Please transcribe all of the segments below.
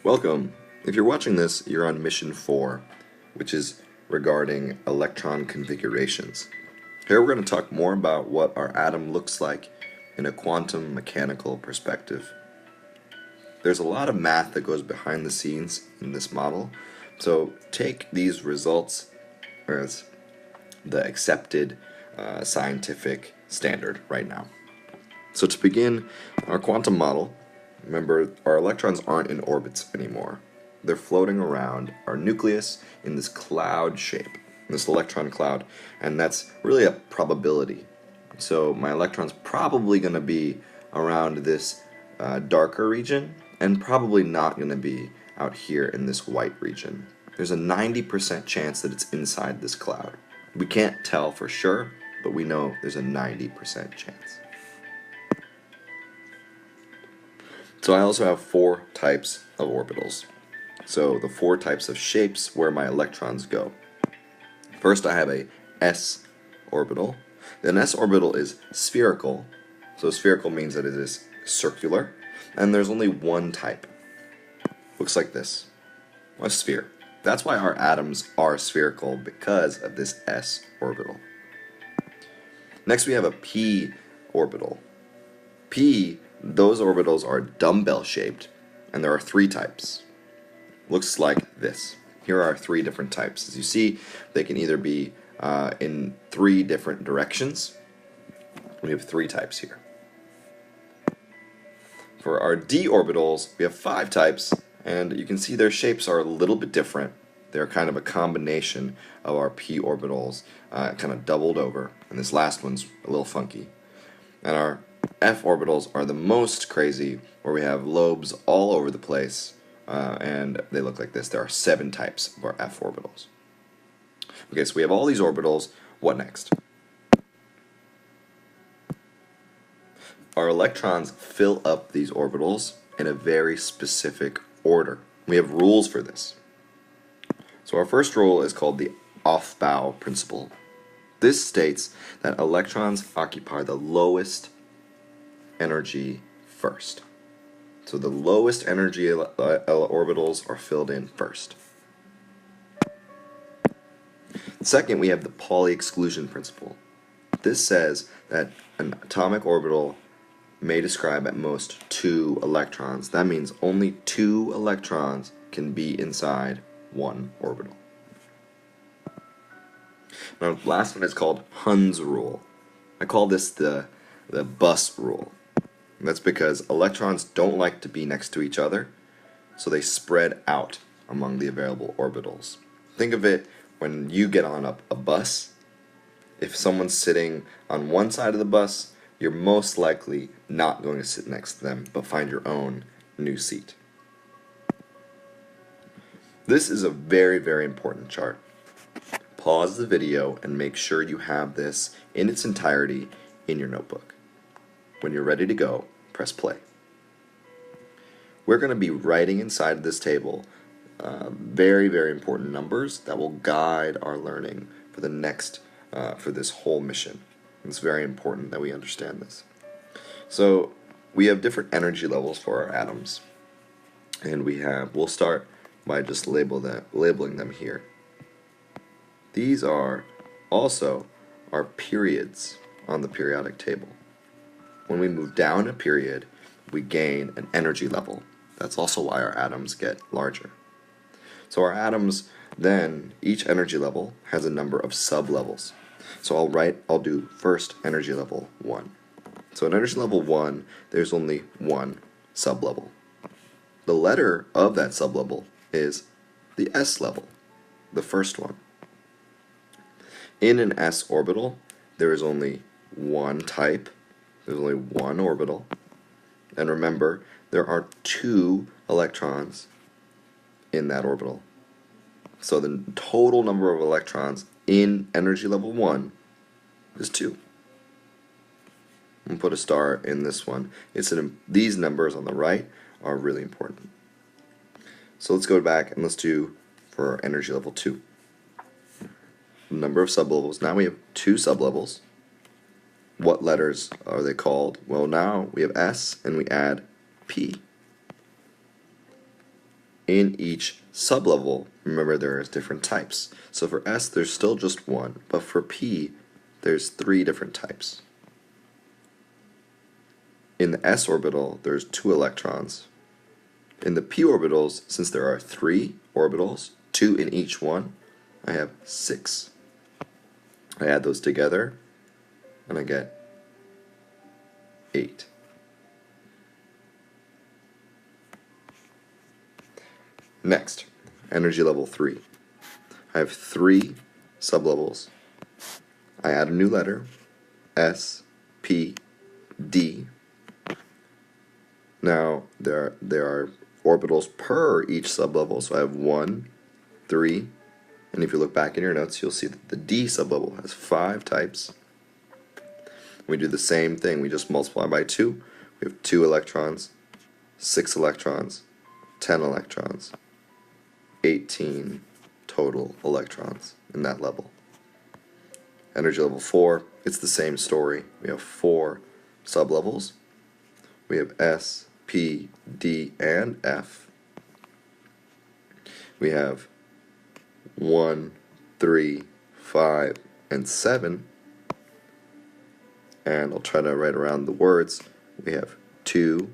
Welcome. If you're watching this, you're on mission 4, which is regarding electron configurations. Here we're going to talk more about what our atom looks like in a quantum mechanical perspective. There's a lot of math that goes behind the scenes in this model, so take these results as the accepted scientific standard right now. So to begin our quantum model, remember, our electrons aren't in orbits anymore. They're floating around our nucleus in this cloud shape, this electron cloud, and that's really a probability. So my electron's probably going to be around this darker region, and probably not going to be out here in this white region. There's a 90% chance that it's inside this cloud. We can't tell for sure, but we know there's a 90% chance. So I also have 4 types of orbitals. So the 4 types of shapes where my electrons go. First I have a s orbital. An s orbital is spherical. So spherical means that it is circular. And there's only one type. Looks like this. A sphere. That's why our atoms are spherical, because of this s orbital. Next we have a p orbital. Those orbitals are dumbbell shaped, and there are 3 types. Looks like this. Here are 3 different types. As you see, they can either be in 3 different directions. We have 3 types here. For our d orbitals, we have 5 types, and you can see their shapes are a little bit different. They're kind of a combination of our p orbitals, kind of doubled over, and this last one's a little funky. And our f orbitals are the most crazy, where we have lobes all over the place, and they look like this. There are 7 types of our f orbitals. Okay, so we have all these orbitals. What next? Our electrons fill up these orbitals in a very specific order. We have rules for this. So our first rule is called the Aufbau principle. This states that electrons occupy the lowest energy first. So the lowest energy orbitals are filled in first. Second, we have the Pauli exclusion principle. This says that an atomic orbital may describe at most 2 electrons. That means only 2 electrons can be inside one orbital. Now, the last one is called Hund's rule. I call this the bus rule. And that's because electrons don't like to be next to each other, so they spread out among the available orbitals. Think of it when you get on a bus. If someone's sitting on one side of the bus, you're most likely not going to sit next to them, but find your own new seat. This is a very, very important chart. Pause the video and make sure you have this in its entirety in your notebook. When you're ready to go, press play. We're going to be writing inside this table very, very important numbers that will guide our learning for the next, for this whole mission. It's very important that we understand this. So we have different energy levels for our atoms, and we'll start by just labeling them here. These are also our periods on the periodic table. When we move down a period, we gain an energy level. That's also why our atoms get larger. So our atoms then, each energy level has a number of sub-levels. So I'll do first energy level 1. So in energy level 1, there's only one sub-level. The letter of that sub-level is the s level, the first one. In an s orbital, there is only one type. There's only one orbital. And remember, there are 2 electrons in that orbital. So the total number of electrons in energy level 1 is 2. And put a star in this one. These numbers on the right are really important. So let's go back and let's do for energy level 2. Number of sublevels. Now we have 2 sublevels. What letters are they called? Well, now we have S and we add P. in each sublevel, remember there's different types. So for S, there's still just one, but for P, there's 3 different types. In the S orbital, there's 2 electrons. In the P orbitals, since there are 3 orbitals, 2 in each one, I have 6. I add those together, and I get 8. Next, energy level 3. I have 3 sublevels. I add a new letter, S, P, D. Now, there are orbitals per each sublevel, so I have 1, 3, and if you look back in your notes, you'll see that the D sublevel has 5 types. We do the same thing, we just multiply by 2. We have 2 electrons, 6 electrons, 10 electrons, 18 total electrons in that level. Energy level 4, it's the same story. We have 4 sublevels. We have S, P, D, and F. We have 1, 3, 5, and 7. And I'll try to write around the words. We have 2,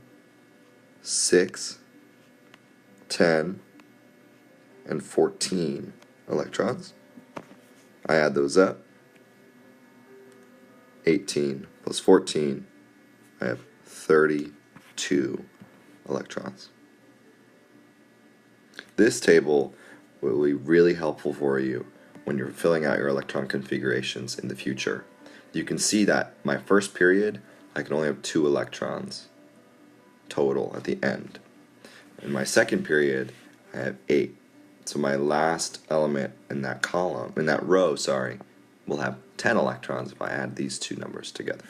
6, 10, and 14 electrons. I add those up. 18 plus 14, I have 32 electrons. This table will be really helpful for you when you're filling out your electron configurations in the future. You can see that my first period, I can only have 2 electrons total at the end. In my second period, I have 8. So my last element in that column, in that row, will have 10 electrons if I add these 2 numbers together.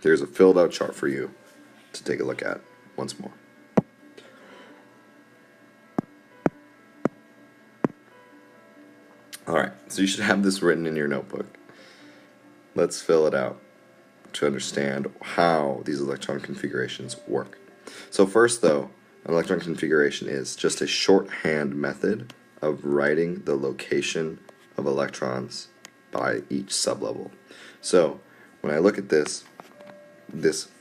There's a filled out chart for you to take a look at once more. Alright, so you should have this written in your notebook. Let's fill it out to understand how these electron configurations work. So first though, an electron configuration is just a shorthand method of writing the location of electrons by each sublevel. So when I look at this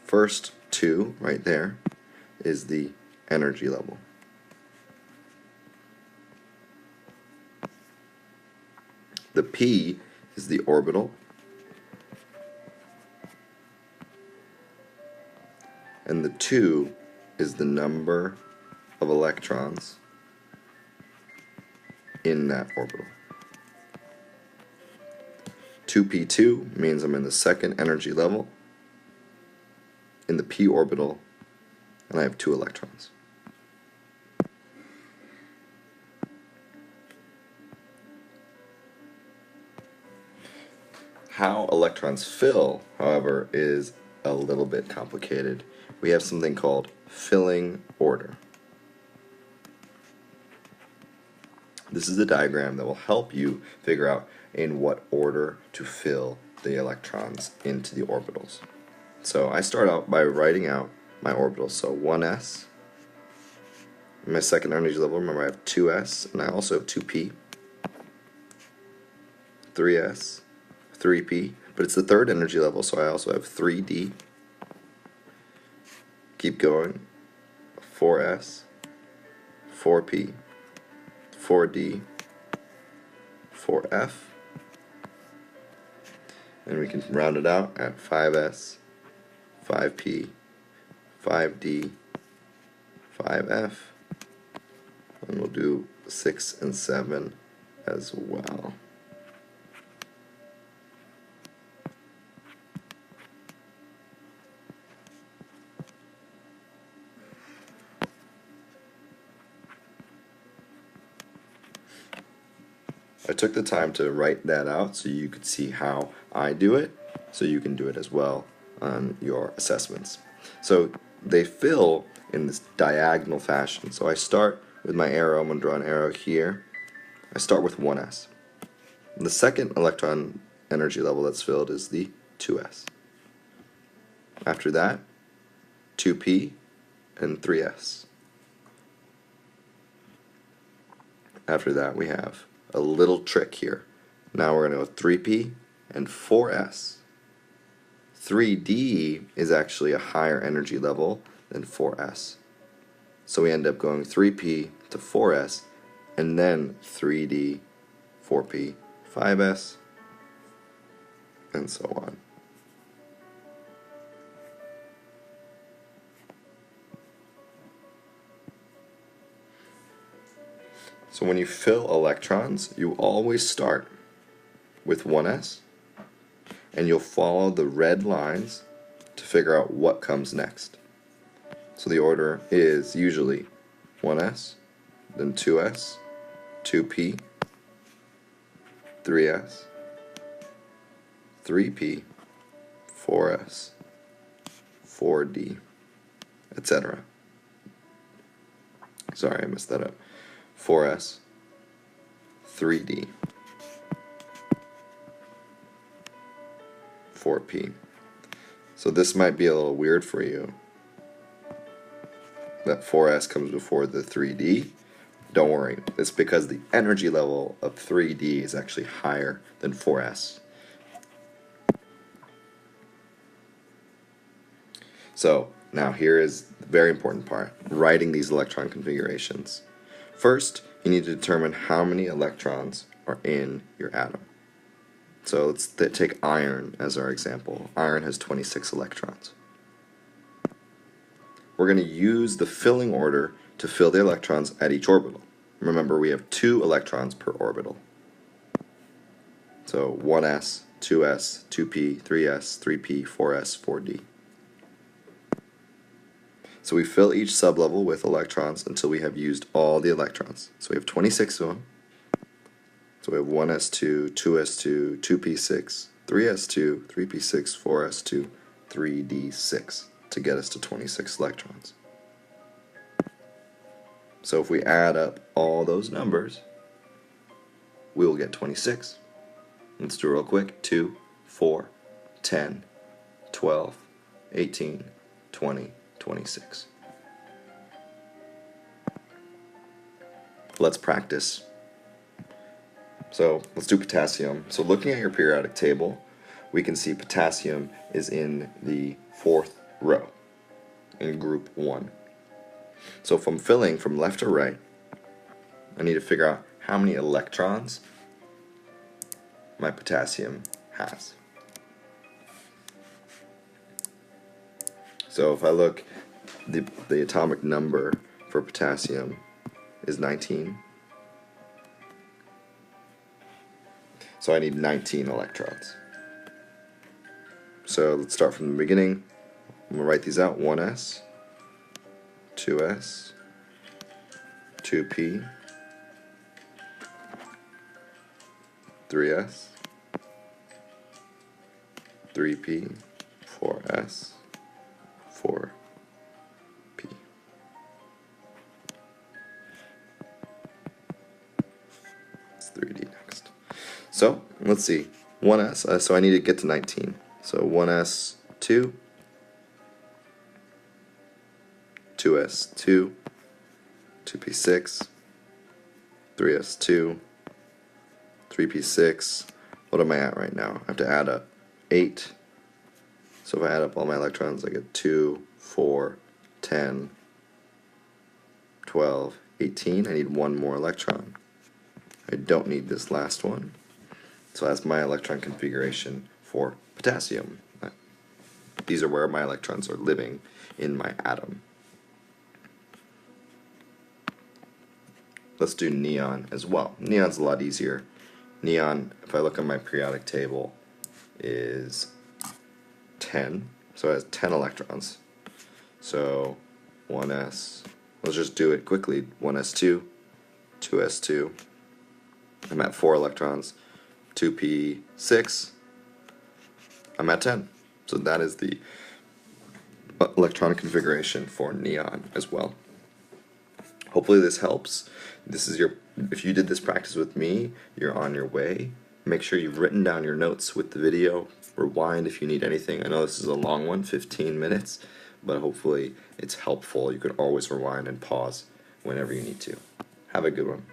first 2 right there is the energy level. The P is the orbital, and the 2 is the number of electrons in that orbital. 2p2 means I'm in the second energy level in the p orbital, and I have 2 electrons. How electrons fill, however, is a little bit complicated. We have something called filling order. This is a diagram that will help you figure out in what order to fill the electrons into the orbitals. So I start out by writing out my orbitals. So 1s, in my second energy level, remember I have 2s, and I also have 2p, 3s, 3p, but it's the third energy level, so I also have 3d. Keep going, 4s, 4p, 4d, 4f, and we can round it out at 5s, 5p, 5d, 5f, and we'll do 6 and 7 as well. I took the time to write that out so you could see how I do it, so you can do it as well on your assessments. So they fill in this diagonal fashion. So I start with my arrow. I'm going to draw an arrow here. I start with 1s. The second electron energy level that's filled is the 2s. After that, 2p, and 3s. After that, we have a little trick here. Now we're going to go 3p and 4s. 3d is actually a higher energy level than 4s. So we end up going 3p to 4s, and then 3d, 4p, 5s, and so on. So when you fill electrons, you always start with 1s, and you'll follow the red lines to figure out what comes next. So the order is usually 1s, then 2s, 2p, 3s, 3p, 4s, 4d, etc. Sorry, I messed that up. 4s, 3d, 4p. So this might be a little weird for you, that 4s comes before the 3d. Don't worry, it's because the energy level of 3d is actually higher than 4s. So now here is the very important part, writing these electron configurations. First, you need to determine how many electrons are in your atom. So let's take iron as our example. Iron has 26 electrons. We're going to use the filling order to fill the electrons at each orbital. Remember, we have 2 electrons per orbital. So 1s, 2s, 2p, 3s, 3p, 4s, 4d. So we fill each sublevel with electrons until we have used all the electrons. So we have 26 of them. So we have 1s2, 2s2, 2p6, 3s2, 3p6, 4s2, 3d6 to get us to 26 electrons. So if we add up all those numbers, we will get 26. Let's do it real quick. 2, 4, 10, 12, 18, 20, 26. Let's practice. So let's do potassium. So looking at your periodic table, we can see potassium is in the 4th row in group 1. So if I'm filling from left to right, I need to figure out how many electrons my potassium has. So if I look, the atomic number for potassium is 19. So I need 19 electrons. So let's start from the beginning. I'm going to write these out. 1s, 2s, 2p, 3s, 3p, 4s, 4p. It's 3d next. So let's see. 1s, so I need to get to 19. So 1s, 2, 2s, 2, 2p6, 3s2, 3p6. What am I at right now? I have to add up 8. So if I add up all my electrons, I get 2, 4, 10, 12, 18. I need one more electron. I don't need this last one. So that's my electron configuration for potassium. These are where my electrons are living in my atom. Let's do neon as well. Neon's a lot easier. Neon, if I look at my periodic table, is 10. So it has 10 electrons. So 1s, let's just do it quickly. 1s2, 2s2. I'm at 4 electrons. 2p6. I'm at 10. So that is the electron configuration for neon as well. Hopefully this helps. This is if you did this practice with me, you're on your way. Make sure you've written down your notes with the video. Rewind if you need anything. I know this is a long one, 15 minutes, but hopefully it's helpful. You can always rewind and pause whenever you need to. Have a good one.